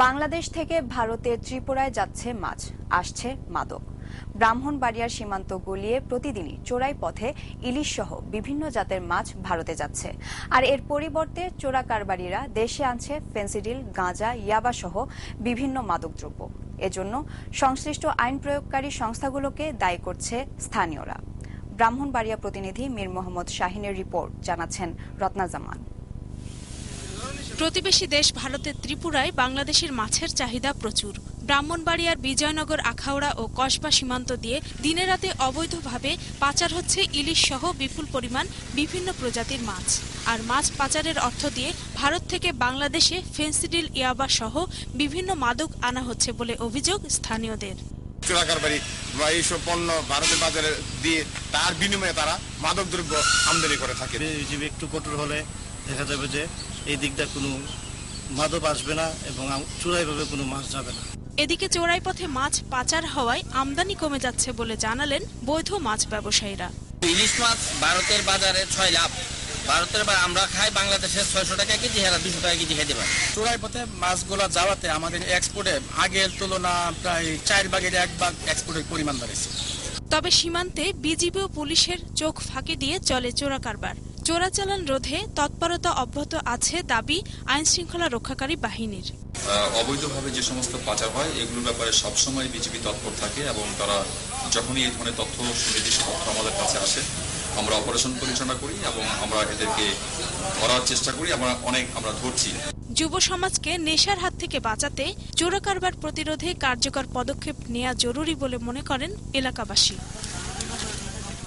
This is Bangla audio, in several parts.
বাংলাদেশ থেকে ভারতের ত্রিপুরায় যাচ্ছে মাছ, আসছে মাদক। ব্রাহ্মণবাড়িয়ার সীমান্ত গলিয়ে প্রতিদিনই চোরাই পথে ইলিশ সহ বিভিন্ন জাতের মাছ ভারতে যাচ্ছে। আর এর পরিবর্তে চোরা কারবারিরা দেশে আনছে ফেন্সিডিল, গাঁজা, ইয়াবা সহ বিভিন্ন মাদকদ্রব্য। এজন্য সংশ্লিষ্ট আইন প্রয়োগকারী সংস্থাগুলোকে দায়ী করছে স্থানীয়রা। ব্রাহ্মণবাড়িয়া প্রতিনিধি মীর মোহাম্মদ শাহিনের রিপোর্ট, জানাচ্ছেন রত্না জামান। প্রতিবেশী দেশ ভারতের ত্রিপুরায় বাংলাদেশের মাছের চাহিদা প্রচুর। ব্রাহ্মণবাড়িয়ার বিজয়নগর, আখাউড়া ও কসবা সীমান্ত দিয়ে দিনে রাতে অবৈধভাবে পাচার হচ্ছে ইলিশ সহ বিপুল পরিমাণ বিভিন্ন প্রজাতির মাছ। আর মাছ পাচারের অর্থ দিয়ে ভারত থেকে বাংলাদেশে ফেন্সিডিল, ইয়াবা সহ বিভিন্ন মাদক আনা হচ্ছে বলে অভিযোগ স্থানীয়দের। চোরা কারবারি বা এইসব পণ্য ভারতের বাজারে দিয়ে তার বিনিময়ে তারা মাদক দ্রব্য আমদানি করে থাকে। একটু কঠোর হলে দেখা যাবে যে এই দিকটা কোনো মাদক আসবে না এবং চোরাইভাবে কোনো মাছ যাবে না। এদিকে চোরাই পথে মাছ পাচার হওয়ায় আমদানি কমে যাচ্ছে বলে জানালেন বৈধ মাছ ব্যবসায়ীরা। ইলিশ মাছ ভারতের বাজারে 6 লাখ, ভারতের আমরা খাই বাংলাদেশের 600 টাকা কেজি, 200 টাকা কেজি খেতে পারি। চোরাই পথে মাছগুলো যাওয়াতে আমাদের এক্সপোর্টে আগের তুলনা প্রায় 4 ভাগের 1 ভাগ এক্সপোর্টের পরিমাণ বাড়ছে। তবে সীমান্তে বিজিবি ও পুলিশের চোখ ফাঁকি দিয়ে চলে চোরা কারবার। চোরাচালান রোধে তৎপরতা অব্যাহত আছে দাবি আইন শৃঙ্খলা রক্ষাকারী বাহিনীর। অবৈধভাবে যে সমস্ত পাচার হয় এগুলোর ব্যাপারে সবসময় বিজিবি তৎপর থাকে এবং তারা যখনই এই ধরনের তথ্য, সুনির্দিষ্ট তথ্য আমাদের কাছে আসে আমরা অপারেশন পরিচালনা করি এবং আমরা এদেরকে ধরার চেষ্টা করি। আমরা ধরছি। যুব সমাজকে নেশার হাত থেকে বাঁচাতে চোরা কারবার প্রতিরোধে কার্যকর পদক্ষেপ নেওয়া জরুরি বলে মনে করেন এলাকাবাসী।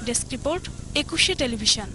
ডেস্ক রিপোর্ট, 21শে টেলিভিশন।